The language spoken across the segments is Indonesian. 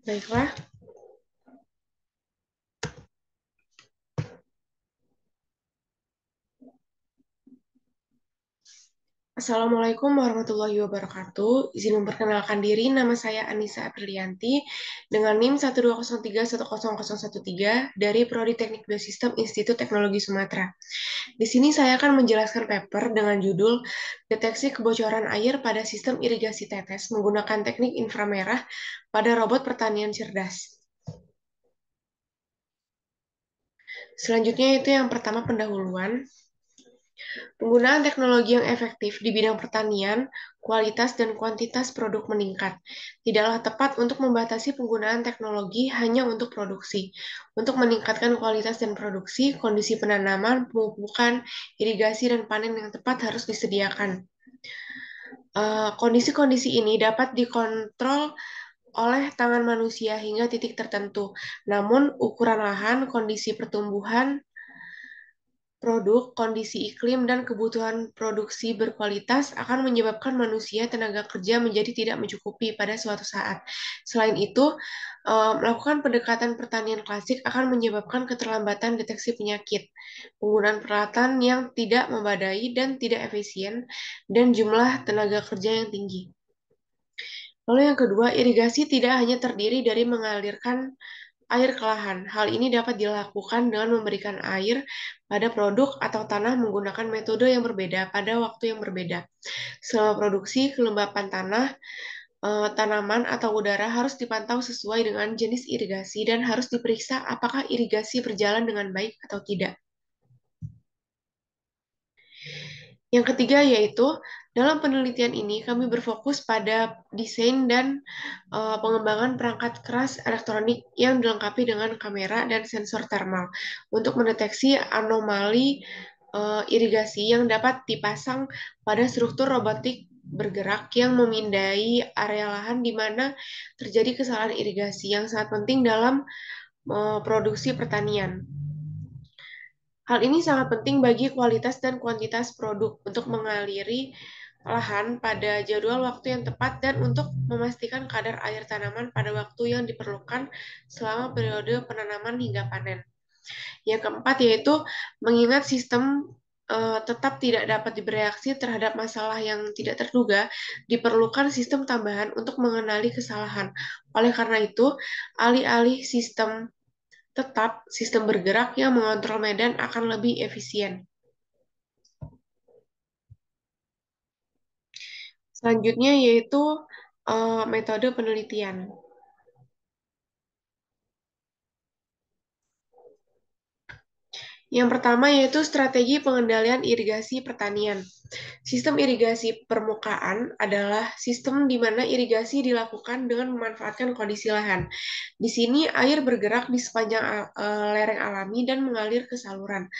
Baiklah. Assalamualaikum warahmatullahi wabarakatuh. Izin memperkenalkan diri, nama saya Anissa Aprilianti dengan NIM 120310013 dari Prodi Teknik Biosistem Institut Teknologi Sumatera. Di sini saya akan menjelaskan paper dengan judul Deteksi Kebocoran Air pada Sistem Irigasi Tetes menggunakan Teknik Inframerah pada Robot Pertanian Cerdas. Selanjutnya itu yang pertama pendahuluan. Penggunaan teknologi yang efektif di bidang pertanian, kualitas dan kuantitas produk meningkat. Tidaklah tepat untuk membatasi penggunaan teknologi hanya untuk produksi. Untuk meningkatkan kualitas dan produksi, kondisi penanaman, pemupukan, irigasi, dan panen yang tepat harus disediakan. Kondisi-kondisi ini dapat dikontrol oleh tangan manusia hingga titik tertentu. Namun, ukuran lahan, kondisi pertumbuhan, produk, kondisi iklim, dan kebutuhan produksi berkualitas akan menyebabkan manusia tenaga kerja menjadi tidak mencukupi pada suatu saat. Selain itu, melakukan pendekatan pertanian klasik akan menyebabkan keterlambatan deteksi penyakit, penggunaan peralatan yang tidak memadai dan tidak efisien, dan jumlah tenaga kerja yang tinggi. Lalu yang kedua, irigasi tidak hanya terdiri dari mengalirkan air ke lahan. Hal ini dapat dilakukan dengan memberikan air pada produk atau tanah menggunakan metode yang berbeda pada waktu yang berbeda. Selama produksi, kelembapan tanah, tanaman, atau udara harus dipantau sesuai dengan jenis irigasi dan harus diperiksa apakah irigasi berjalan dengan baik atau tidak. Yang ketiga yaitu, dalam penelitian ini kami berfokus pada desain dan pengembangan perangkat keras elektronik yang dilengkapi dengan kamera dan sensor thermal untuk mendeteksi anomali irigasi yang dapat dipasang pada struktur robotik bergerak yang memindai area lahan di mana terjadi kesalahan irigasi yang sangat penting dalam produksi pertanian. Hal ini sangat penting bagi kualitas dan kuantitas produk untuk mengaliri lahan pada jadwal waktu yang tepat dan untuk memastikan kadar air tanaman pada waktu yang diperlukan selama periode penanaman hingga panen. Yang keempat yaitu mengingat sistem tetap tidak dapat bereaksi terhadap masalah yang tidak terduga, diperlukan sistem tambahan untuk mengenali kesalahan. Oleh karena itu, alih-alih sistem bergerak yang mengontrol medan akan lebih efisien. Selanjutnya yaitu metode penelitian. Yang pertama yaitu strategi pengendalian irigasi pertanian. Sistem irigasi permukaan adalah sistem di mana irigasi dilakukan dengan memanfaatkan kondisi lahan. Di sini air bergerak di sepanjang lereng alami dan mengalir ke saluran.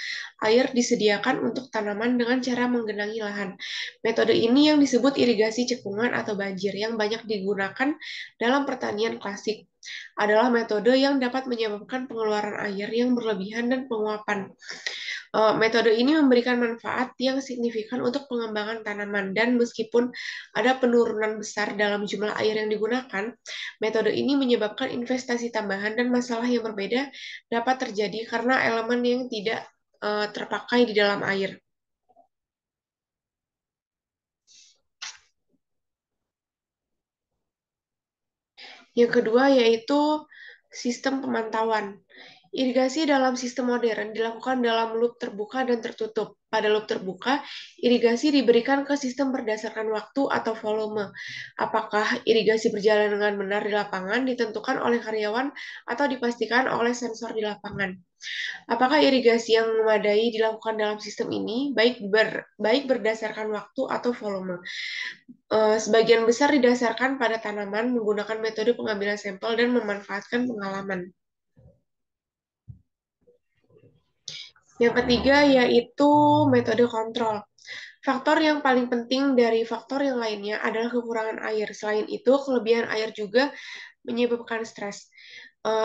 Air disediakan untuk tanaman dengan cara menggenangi lahan. Metode ini yang disebut irigasi cekungan atau banjir yang banyak digunakan dalam pertanian klasik. Adalah metode yang dapat menyebabkan pengeluaran air yang berlebihan dan penguapan. Metode ini memberikan manfaat yang signifikan untuk pengembangan tanaman dan meskipun ada penurunan besar dalam jumlah air yang digunakan, metode ini menyebabkan investasi tambahan dan masalah yang berbeda dapat terjadi karena elemen yang tidak terpakai di dalam air. Yang kedua yaitu sistem pemantauan. Irigasi dalam sistem modern dilakukan dalam loop terbuka dan tertutup. Pada loop terbuka, irigasi diberikan ke sistem berdasarkan waktu atau volume. Apakah irigasi berjalan dengan benar di lapangan ditentukan oleh karyawan atau dipastikan oleh sensor di lapangan. Apakah irigasi yang memadai dilakukan dalam sistem ini, baik berdasarkan waktu atau volume. Sebagian besar didasarkan pada tanaman menggunakan metode pengambilan sampel dan memanfaatkan pengalaman. Yang ketiga yaitu metode kontrol. Faktor yang paling penting dari faktor yang lainnya adalah kekurangan air. Selain itu, kelebihan air juga menyebabkan stres.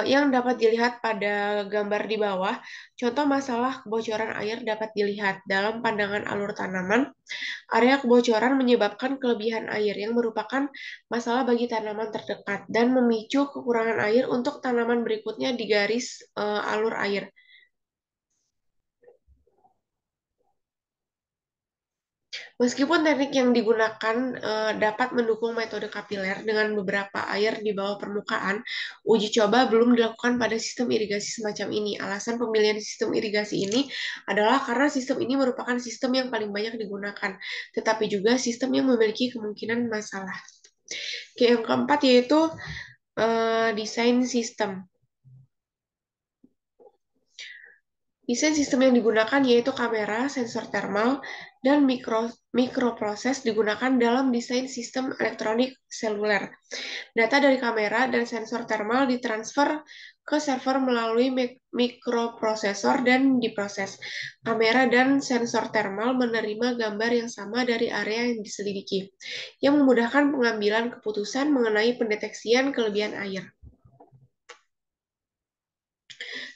yang dapat dilihat pada gambar di bawah. Contoh masalah kebocoran air dapat dilihat dalam pandangan alur tanaman. Area kebocoran menyebabkan kelebihan air yang merupakan masalah bagi tanaman terdekat dan memicu kekurangan air untuk tanaman berikutnya di garis alur air. Meskipun teknik yang digunakan dapat mendukung metode kapiler dengan beberapa air di bawah permukaan, uji coba belum dilakukan pada sistem irigasi semacam ini. Alasan pemilihan sistem irigasi ini adalah karena sistem ini merupakan sistem yang paling banyak digunakan, tetapi juga sistem yang memiliki kemungkinan masalah. Oke, yang keempat yaitu desain sistem. Desain sistem yang digunakan yaitu kamera, sensor termal, dan mikroproses digunakan dalam desain sistem elektronik seluler. Data dari kamera dan sensor termal ditransfer ke server melalui mikroprosesor dan diproses. Kamera dan sensor termal menerima gambar yang sama dari area yang diselidiki, yang memudahkan pengambilan keputusan mengenai pendeteksian kelebihan air.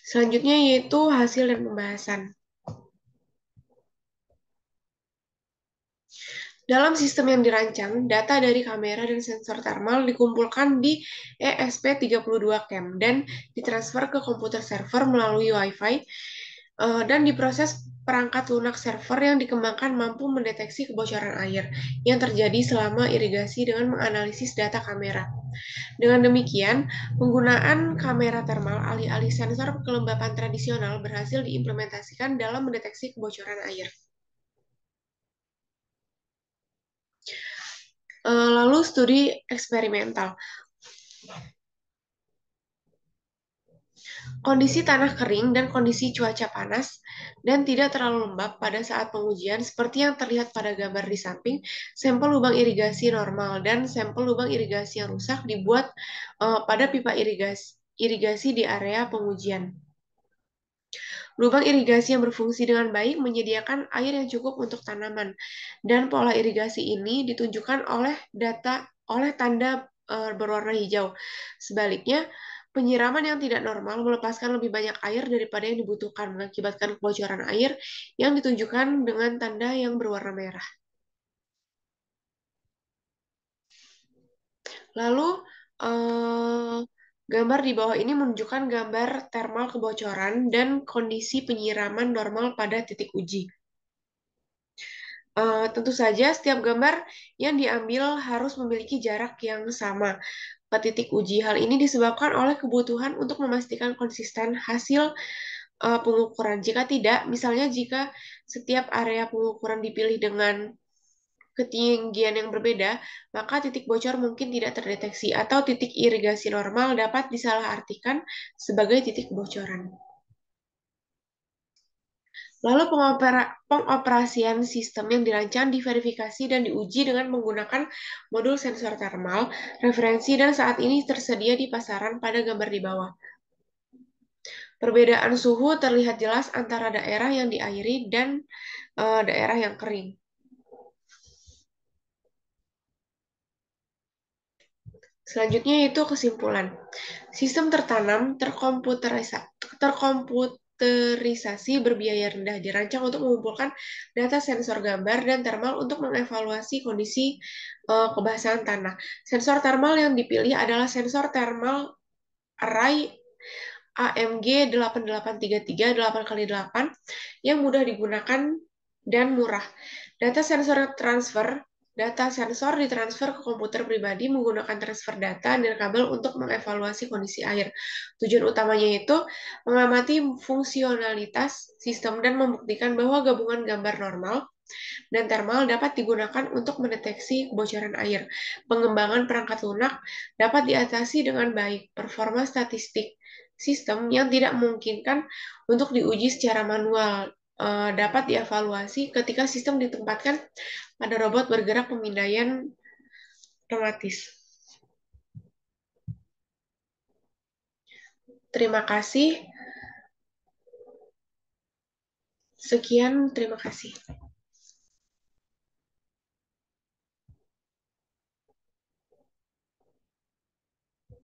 Selanjutnya yaitu hasil dan pembahasan. Dalam sistem yang dirancang, data dari kamera dan sensor thermal dikumpulkan di ESP32 CAM dan ditransfer ke komputer server melalui Wi-Fi dan diproses perangkat lunak server yang dikembangkan mampu mendeteksi kebocoran air yang terjadi selama irigasi dengan menganalisis data kamera. Dengan demikian, penggunaan kamera termal alih-alih sensor kelembapan tradisional berhasil diimplementasikan dalam mendeteksi kebocoran air. Lalu studi eksperimental. Kondisi tanah kering dan kondisi cuaca panas dan tidak terlalu lembab pada saat pengujian seperti yang terlihat pada gambar di samping, sampel lubang irigasi normal dan sampel lubang irigasi yang rusak dibuat pada pipa irigasi di area pengujian. Lubang irigasi yang berfungsi dengan baik menyediakan air yang cukup untuk tanaman, dan pola irigasi ini ditunjukkan oleh tanda berwarna hijau. Sebaliknya, penyiraman yang tidak normal melepaskan lebih banyak air daripada yang dibutuhkan, mengakibatkan kebocoran air yang ditunjukkan dengan tanda yang berwarna merah. Lalu, eh, gambar di bawah ini menunjukkan gambar termal kebocoran dan kondisi penyiraman normal pada titik uji. Tentu saja, setiap gambar yang diambil harus memiliki jarak yang sama ke titik uji. Hal ini disebabkan oleh kebutuhan untuk memastikan konsisten hasil pengukuran. Jika tidak, misalnya jika setiap area pengukuran dipilih dengan ketinggian yang berbeda, maka titik bocor mungkin tidak terdeteksi atau titik irigasi normal dapat disalahartikan sebagai titik bocoran. Lalu pengoperasian sistem yang dirancang, diverifikasi, dan diuji dengan menggunakan modul sensor termal, referensi, dan saat ini tersedia di pasaran pada gambar di bawah. Perbedaan suhu terlihat jelas antara daerah yang diairi dan daerah yang kering. Selanjutnya yaitu kesimpulan. Sistem tertanam terkomputerisasi berbiaya rendah dirancang untuk mengumpulkan data sensor gambar dan termal untuk mengevaluasi kondisi kebasahan tanah. Sensor termal yang dipilih adalah sensor termal array AMG 8833 8x8 yang mudah digunakan dan murah. Data sensor ditransfer ke komputer pribadi menggunakan transfer data dan kabel untuk mengevaluasi kondisi air. Tujuan utamanya itu mengamati fungsionalitas sistem dan membuktikan bahwa gabungan gambar normal dan termal dapat digunakan untuk mendeteksi kebocoran air. Pengembangan perangkat lunak dapat diatasi dengan baik. Performa statistik sistem yang tidak memungkinkan untuk diuji secara manual dapat dievaluasi ketika sistem ditempatkan pada robot bergerak pemindaian otomatis. Terima kasih. Sekian, terima kasih.